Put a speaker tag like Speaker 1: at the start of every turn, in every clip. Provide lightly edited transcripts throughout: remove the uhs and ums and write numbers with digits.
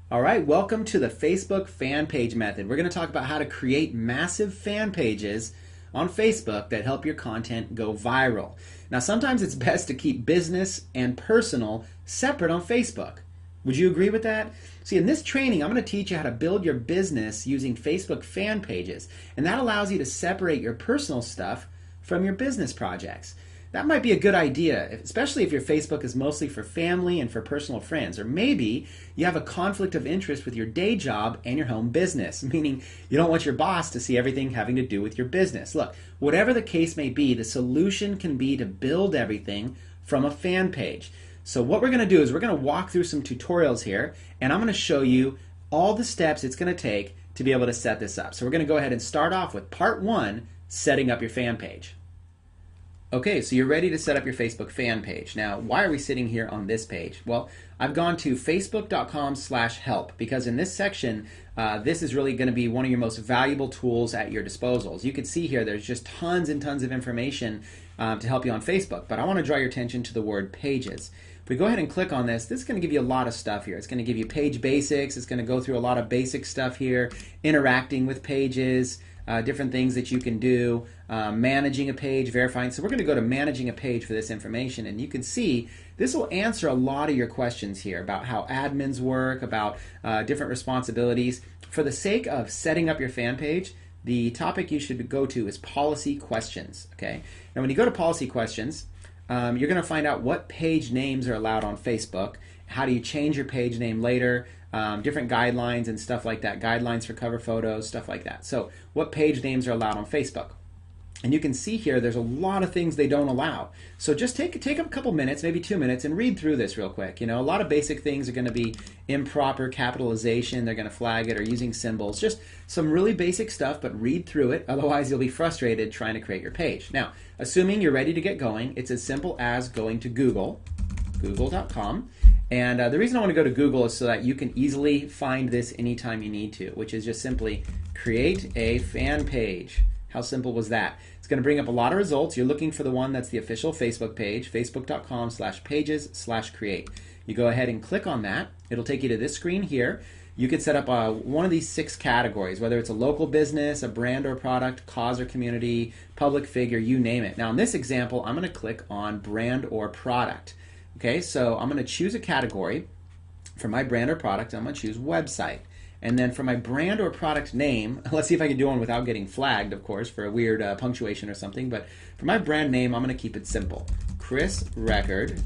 Speaker 1: All right, welcome to the Facebook fan page method. We're going to talk about how to create massive fan pages on Facebook that help your content go viral. Now, sometimes it's best to keep business and personal separate on Facebook. Would you agree with that? See, in this training, I'm going to teach you how to build your business using Facebook fan pages, and that allows you to separate your personal stuff from your business projects. That might be a good idea, especially if your Facebook is mostly for family and for personal friends. Or maybe you have a conflict of interest with your day job and your home business, meaning you don't want your boss to see everything having to do with your business. Look, whatever the case may be, the solution can be to build everything from a fan page. So what we're going to do is we're going to walk through some tutorials here, and I'm going to show you all the steps it's going to take to be able to set this up. So we're going to go ahead and start off with part one, setting up your fan page. Okay, so you're ready to set up your Facebook fan page. Now, why are we sitting here on this page? Well, I've gone to facebook.com/help because in this section, this is really going to be one of your most valuable tools at your disposal. As you can see here, there's just tons and tons of information to help you on Facebook, but I want to draw your attention to the word pages. If we go ahead and click on this, this is going to give you a lot of stuff here. It's going to give you page basics. It's going to go through a lot of basic stuff here, interacting with pages, different things that you can do, managing a page, verifying. So we're going to go to managing a page for this information, and you can see this will answer a lot of your questions here about how admins work, about different responsibilities. For the sake of setting up your fan page, the topic you should go to is policy questions. Okay. Now when you go to policy questions, you're going to find out what page names are allowed on Facebook. How do you change your page name later? Different guidelines and stuff like that. Guidelines for cover photos, stuff like that. So what page names are allowed on Facebook? And you can see here there's a lot of things they don't allow. So just take a couple minutes, maybe 2 minutes, and read through this real quick. You know, a lot of basic things are going to be improper capitalization. They're going to flag it, or using symbols. Just some really basic stuff, but read through it. Otherwise, you'll be frustrated trying to create your page. Now, assuming you're ready to get going, it's as simple as going to Google, google.com. And the reason I want to go to Google is so that you can easily find this anytime you need to, which is just simply create a fan page. How simple was that? It's going to bring up a lot of results. You're looking for the one that's the official Facebook page, facebook.com/pages/create. You go ahead and click on that. It'll take you to this screen here. You could set up one of these 6 categories, whether it's a local business, a brand or product, cause or community, public figure, you name it. Now in this example, I'm going to click on brand or product. Okay, so I'm going to choose a category. For my brand or product, I'm going to choose website. And then for my brand or product name, let's see if I can do one without getting flagged, of course, for a weird punctuation or something. But for my brand name, I'm going to keep it simple. Chris Record,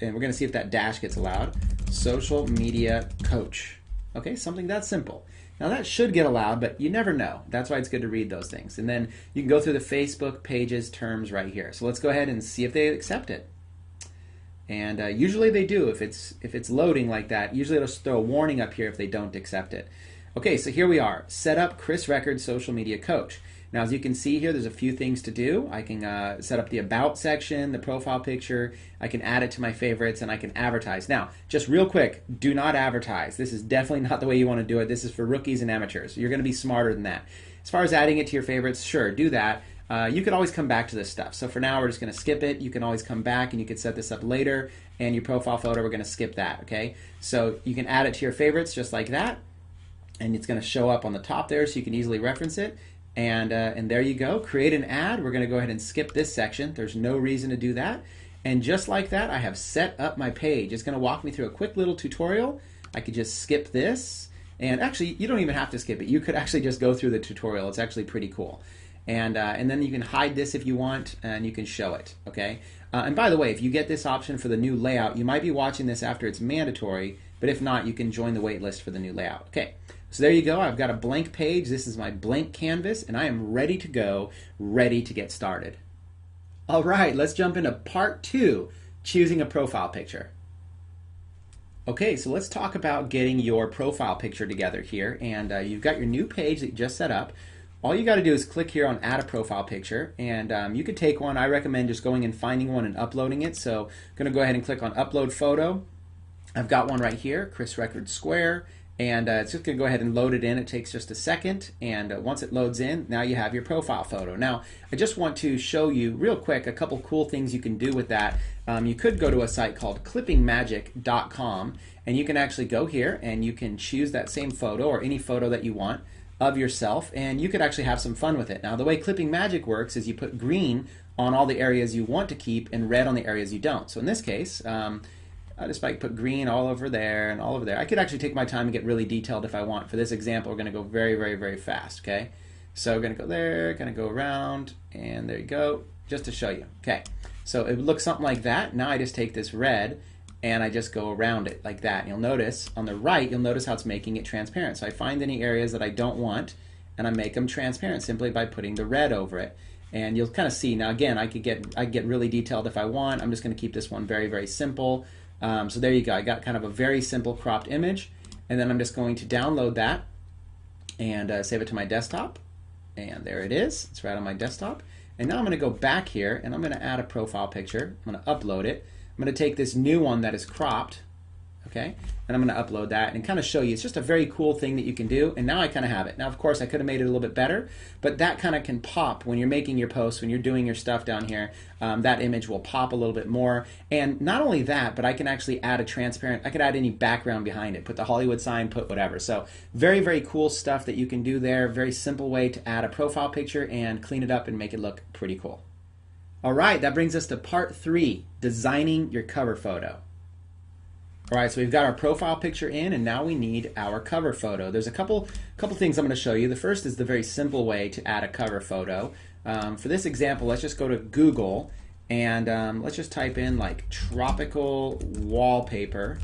Speaker 1: and we're going to see if that dash gets allowed, social media coach. Okay, something that simple. Now that should get allowed, but you never know. That's why it's good to read those things. And then you can go through the Facebook pages terms right here. So let's go ahead and see if they accept it. And usually they do. If it's loading like that, usually it'll throw a warning up here if they don't accept it. Okay, so here we are. Set up Chris Record Social Media Coach. Now, as you can see here, there's a few things to do. I can set up the About section, the profile picture. I can add it to my favorites, and I can advertise. Now, just real quick, do not advertise. This is definitely not the way you want to do it. This is for rookies and amateurs. You're going to be smarter than that. As far as adding it to your favorites, sure, do that. You could always come back to this stuff. So for now, we're just going to skip it. You can always come back and you can set this up later. And your profile photo, we're going to skip that, okay? So you can add it to your favorites just like that. And it's going to show up on the top there so you can easily reference it. And there you go. Create an ad. We're going to go ahead and skip this section. There's no reason to do that. And just like that, I have set up my page. It's going to walk me through a quick little tutorial. I could just skip this. And actually, you don't even have to skip it. You could actually just go through the tutorial. It's actually pretty cool. And then you can hide this if you want, and you can show it, okay? And by the way, if you get this option for the new layout, you might be watching this after it's mandatory, but if not, you can join the wait list for the new layout. Okay, so there you go. I've got a blank page. This is my blank canvas, and I am ready to go, ready to get started. All right, let's jump into part 2, choosing a profile picture. Okay, so let's talk about getting your profile picture together here, and you've got your new page that you just set up. All you got to do is click here on add a profile picture, and you could take one. I recommend just going and finding one and uploading it. So I'm going to go ahead and click on upload photo. I've got one right here, Chris Record Square, and it's just going to go ahead and load it in. It takes just a second, and once it loads in, now you have your profile photo. Now, I just want to show you real quick a couple cool things you can do with that. You could go to a site called clippingmagic.com, And you can actually go here and you can choose that same photo or any photo that you want of yourself, and you could actually have some fun with it. Now, the way Clipping Magic works is you put green on all the areas you want to keep and red on the areas you don't. So in this case, I just might put green all over there and all over there. I could actually take my time and get really detailed if I want. For this example, we're going to go very, very, very fast, okay? So we're going to go there, going to go around, and there you go, just to show you. Okay, so it would look something like that. Now I just take this red and I just go around it like that. And you'll notice on the right, you'll notice how it's making it transparent. So I find any areas that I don't want and I make them transparent simply by putting the red over it. And you'll kind of see, now again, I could get really detailed if I want. I'm just going to keep this one very, very simple. So there you go. I got kind of a very simple cropped image. And then I'm just going to download that and save it to my desktop. And there it is. It's right on my desktop. And now I'm going to go back here and I'm going to add a profile picture. I'm going to upload it. I'm going to take this new one that is cropped, okay, and I'm going to upload that and kind of show you. It's just a very cool thing that you can do, and now I kind of have it. Now, of course, I could have made it a little bit better, but that kind of can pop when you're making your posts, when you're doing your stuff down here. That image will pop a little bit more, and not only that, but I can actually add a transparent, I could add any background behind it, put the Hollywood sign, put whatever. So very, very cool stuff that you can do there. Very simple way to add a profile picture and clean it up and make it look pretty cool. All right, that brings us to part 3, designing your cover photo. All right, so we've got our profile picture in, and now we need our cover photo. There's a couple things I'm going to show you. The first is the very simple way to add a cover photo. For this example, let's just go to Google, and let's just type in like tropical wallpaper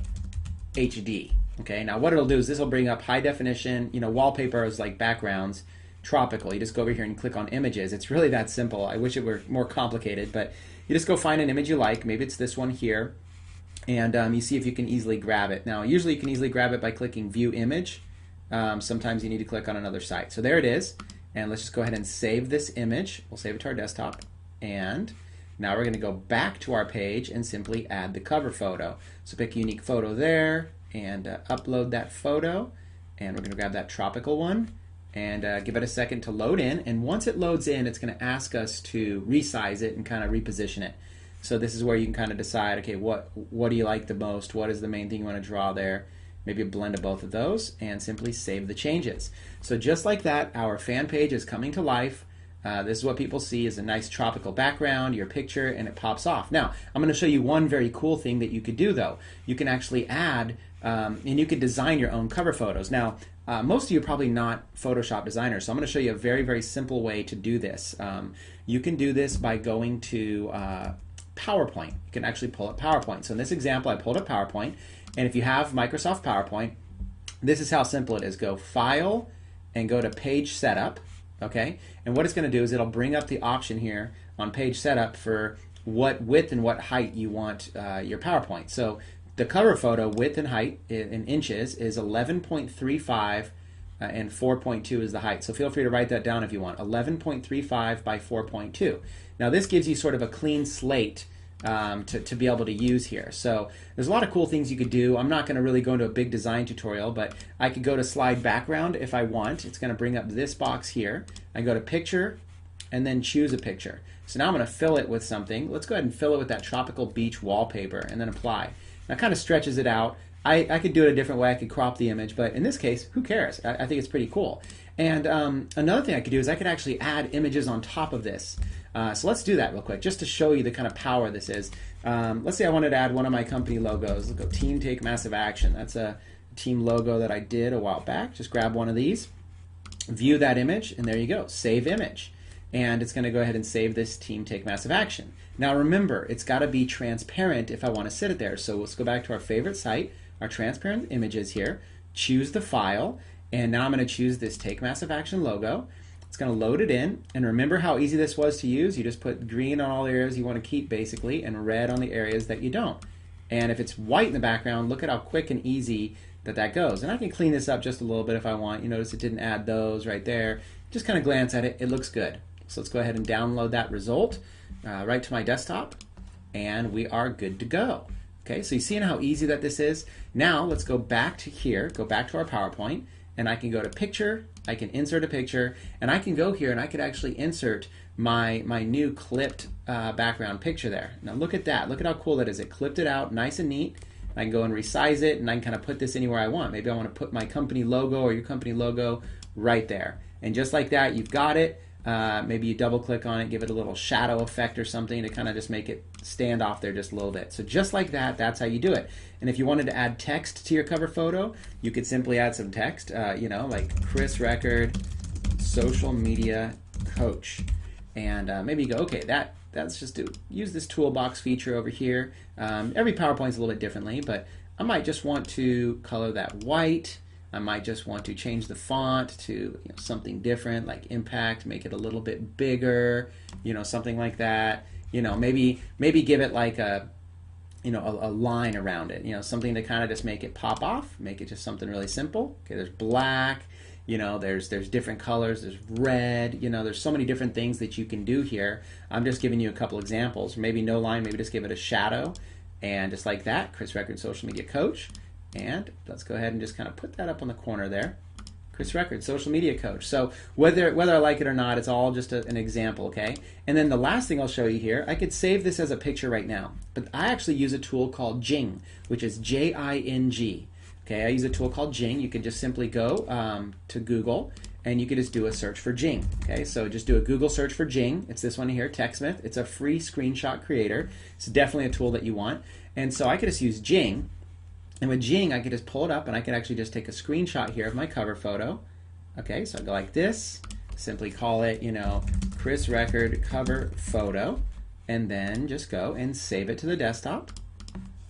Speaker 1: HD. Okay, now what it'll do is this will bring up high definition, wallpapers like backgrounds. Tropical. You just go over here and click on images. It's really that simple. I wish it were more complicated, but you just go find an image you like. Maybe it's this one here, and you see if you can easily grab it. Now, usually you can easily grab it by clicking View Image. Sometimes you need to click on another site. So there it is, and let's just go ahead and save this image. We'll save it to our desktop, and now we're going to go back to our page and simply add the cover photo. So pick a unique photo there, and upload that photo, and we're going to grab that tropical one. And give it a second to load in, and once it loads in, it's going to ask us to resize it and kind of reposition it. So this is where you can kind of decide, okay, what do you like the most? What is the main thing you want to draw there? Maybe a blend of both of those, and simply save the changes. So just like that, our fan page is coming to life. This is what people see is a nice tropical background, your picture, and it pops off. Now, I'm going to show you one very cool thing that you could do, though. You can actually add, and you can design your own cover photos. Now, most of you are probably not Photoshop designers, so I'm going to show you a very, very simple way to do this. You can do this by going to PowerPoint. You can actually pull up PowerPoint. So in this example, I pulled up PowerPoint, and if you have Microsoft PowerPoint, this is how simple it is. Go File and go to Page Setup, okay? And what it's going to do is it'll bring up the option here on Page Setup for what width and what height you want your PowerPoint. So the cover photo width and height in inches is 11.35 and 4.2 is the height. So feel free to write that down if you want. 11.35 by 4.2. Now this gives you sort of a clean slate to be able to use here. So there's a lot of cool things you could do. I'm not going to really go into a big design tutorial, but I could go to slide background if I want. It's going to bring up this box here. I go to picture and then choose a picture. So now I'm going to fill it with something. Let's go ahead and fill it with that tropical beach wallpaper and then apply. Now it kind of stretches it out. I could do it a different way. I could crop the image, but in this case, who cares? I think it's pretty cool. And another thing I could do is I could actually add images on top of this. So let's do that real quick, just to show you the kind of power this is. Let's say I wanted to add one of my company logos. Let's go Team Take Massive Action. That's a team logo that I did a while back. Just grab one of these, view that image, and there you go, save image. And it's going to go ahead and save this Team Take Massive Action. Now remember, it's got to be transparent if I want to sit it there. So let's go back to our favorite site, our transparent images here, choose the file, and now I'm going to choose this Take Massive Action logo. It's going to load it in, and remember how easy this was to use? You just put green on all the areas you want to keep basically, and red on the areas that you don't. And if it's white in the background, look at how quick and easy that goes. And I can clean this up just a little bit if I want. You notice it didn't add those right there. Just kind of glance at it, it looks good. So let's go ahead and download that result right to my desktop, and we are good to go. Okay, so you see how easy that this is? Now let's go back to here, go back to our PowerPoint, and I can go to Picture, I can insert a picture, and I can go here and I could actually insert my new clipped background picture there. Now look at that, look at how cool that is. It clipped it out nice and neat. I can go and resize it, and I can kind of put this anywhere I want. Maybe I want to put my company logo or your company logo right there. And just like that, you've got it. Maybe you double click on it, give it a little shadow effect or something to kind of just make it stand off there just a little bit. So just like that, that's how you do it. And if you wanted to add text to your cover photo, you could simply add some text, like Chris Record, social media coach. And maybe you go, okay, that's just to use this toolbox feature over here. Every PowerPoint's a little bit differently, but I might just want to color that white. I might just want to change the font to something different, like Impact, make it a little bit bigger, something like that. Maybe give it like a line around it, something to kind of just make it pop off, make it just something really simple. Okay, there's black, there's different colors, there's red, there's so many different things that you can do here. I'm just giving you a couple examples. Maybe no line, maybe just give it a shadow, and just like that, Chris Record Social Media Coach. And let's go ahead and just kind of put that up on the corner there. Chris Record, Social Media Coach. So whether I like it or not, it's all just an example, okay? And then the last thing I'll show you here, I could save this as a picture right now, but I actually use a tool called Jing, which is Jing. Okay, I use a tool called Jing. You can just simply go to Google, and you can just do a search for Jing. Okay, so just do a Google search for Jing. It's this one here, TechSmith. It's a free screenshot creator. It's definitely a tool that you want. And so I could just use Jing. And with Jing, I could just pull it up, and I could actually just take a screenshot here of my cover photo. Okay, so I go like this, simply call it, Chris Record cover photo, and then just go and save it to the desktop.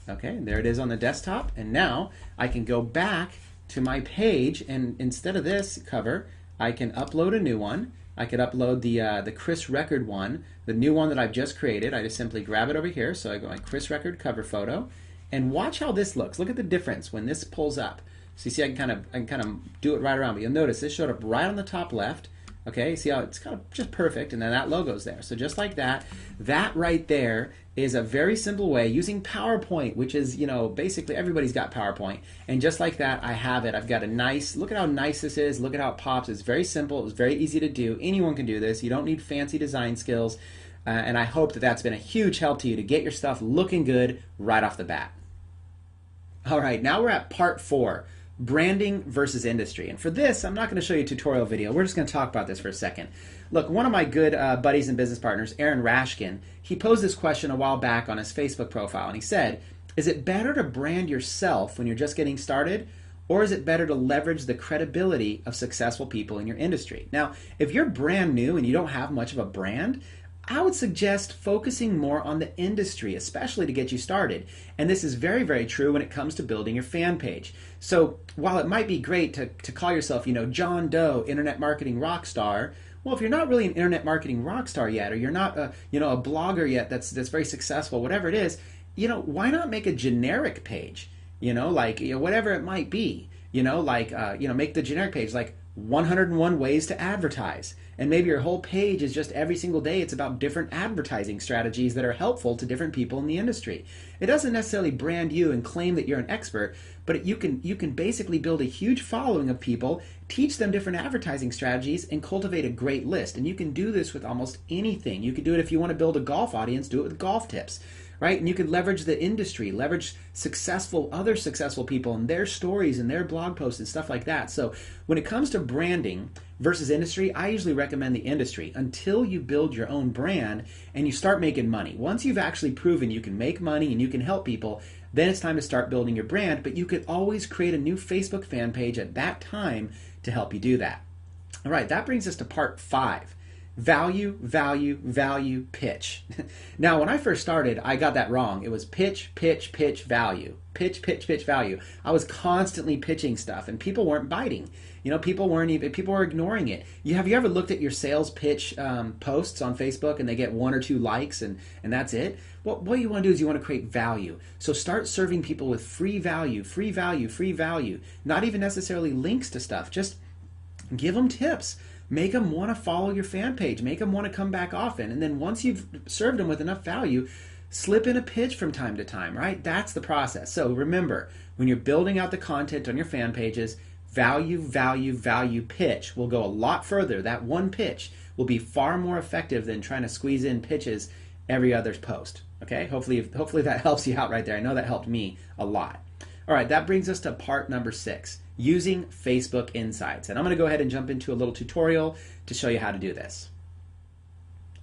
Speaker 1: Okay, there it is on the desktop, and now I can go back to my page, and instead of this cover, I can upload a new one. I could upload the Chris Record one, the new one that I've just created. I just simply grab it over here, so I go my Chris Record cover photo. And watch how this looks. Look at the difference when this pulls up. So you see I can kind of do it right around, but you'll notice this showed up right on the top left. Okay, see how it's kind of just perfect, and then that logo's there. So just like that, that right there is a very simple way using PowerPoint, which is, basically everybody's got PowerPoint. And just like that, I have it. I've got a nice, look at how nice this is. Look at how it pops. It's very simple. It's very easy to do. Anyone can do this. You don't need fancy design skills. And I hope that that's been a huge help to you to get your stuff looking good right off the bat. All right, now we're at part 4, branding versus industry. And for this, I'm not going to show you a tutorial video. We're just going to talk about this for a second. Look, one of my good buddies and business partners, Aaron Rashkin, he posed this question a while back on his Facebook profile, and he said, is it better to brand yourself when you're just getting started, or is it better to leverage the credibility of successful people in your industry? Now, if you're brand new and you don't have much of a brand, I would suggest focusing more on the industry, especially to get you started. And this is very, very true when it comes to building your fan page. So while it might be great to call yourself, John Doe, internet marketing rock star, well, if you're not really an internet marketing rock star yet, or you're not a blogger yet that's very successful, whatever it is, why not make a generic page? Whatever it might be, make the generic page like 101 ways to advertise. And maybe your whole page is just every single day it's about different advertising strategies that are helpful to different people in the industry. It doesn't necessarily brand you and claim that you're an expert, but you can basically build a huge following of people, teach them different advertising strategies, and cultivate a great list. And you can do this with almost anything. You can do it if you want to build a golf audience, do it with golf tips. Right? And you could leverage the industry, leverage other successful people and their stories and their blog posts and stuff like that. So when it comes to branding versus industry, I usually recommend the industry until you build your own brand and you start making money. Once you've actually proven you can make money and you can help people, then it's time to start building your brand. But you could always create a new Facebook fan page at that time to help you do that. All right, that brings us to part 5. Value, value, value, pitch. Now, when I first started, I got that wrong. It was pitch, pitch, pitch, value. Pitch, pitch, pitch, value. I was constantly pitching stuff, and people weren't biting. People were ignoring it. Have you ever looked at your sales pitch posts on Facebook, and they get 1 or 2 likes, and that's it? Well, what you want to do is you want to create value. So start serving people with free value, free value, free value. Not even necessarily links to stuff. Just give them tips. Make them want to follow your fan page. Make them want to come back often. And then once you've served them with enough value, slip in a pitch from time to time, right? That's the process. So remember, when you're building out the content on your fan pages, value, value, value, pitch will go a lot further. That one pitch will be far more effective than trying to squeeze in pitches every other post. Okay, hopefully that helps you out right there. I know that helped me a lot. All right, that brings us to part number 6, using Facebook Insights. And I'm going to go ahead and jump into a little tutorial to show you how to do this.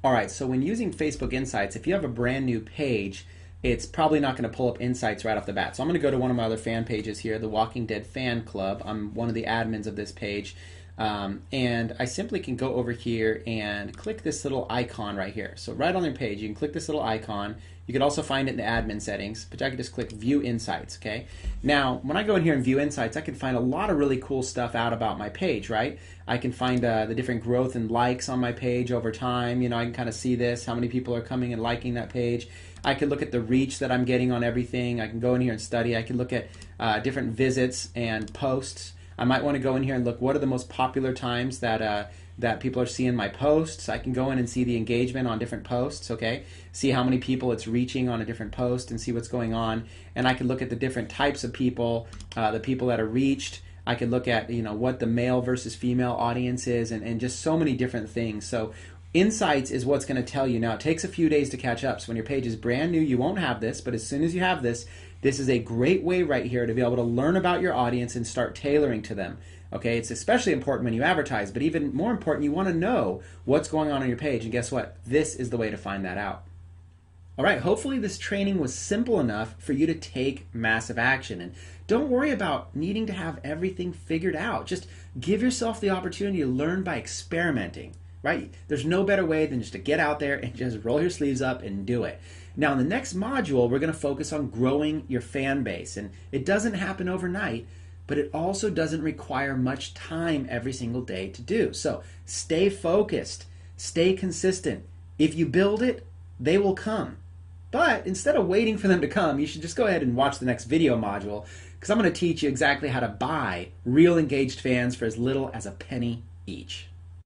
Speaker 1: All right, so when using Facebook Insights, if you have a brand new page, it's probably not going to pull up insights right off the bat. So I'm going to go to one of my other fan pages here, the Walking Dead Fan Club. I'm one of the admins of this page. And I simply can go over here and click this little icon right here. So right on your page, you can click this little icon. You can also find it in the admin settings, but I can just click View Insights, okay? Now, when I go in here and View Insights, I can find a lot of really cool stuff out about my page, right? I can find the different growth and likes on my page over time. You know, I can kind of see this, how many people are coming and liking that page. I can look at the reach that I'm getting on everything. I can go in here and study. I can look at different visits and posts. I might want to go in here and look what are the most popular times that people are seeing my posts. I can go in and see the engagement on different posts, okay? See how many people it's reaching on a different post and see what's going on. And I can look at the different types of people, the people that are reached. I can look at, you know, what the male versus female audience is and just so many different things. So Insights is what's going to tell you. Now, it takes a few days to catch up. So when your page is brand new, you won't have this. But as soon as you have this, this is a great way right here to be able to learn about your audience and start tailoring to them. Okay, it's especially important when you advertise, but even more important, you want to know what's going on your page. And guess what? This is the way to find that out. All right, hopefully this training was simple enough for you to take massive action. And don't worry about needing to have everything figured out. Just give yourself the opportunity to learn by experimenting. Right? There's no better way than just to get out there and just roll your sleeves up and do it. Now, in the next module, we're going to focus on growing your fan base. And it doesn't happen overnight, but it also doesn't require much time every single day to do. So stay focused, stay consistent. If you build it, they will come. But instead of waiting for them to come, you should just go ahead and watch the next video module, because I'm going to teach you exactly how to buy real engaged fans for as little as a penny each.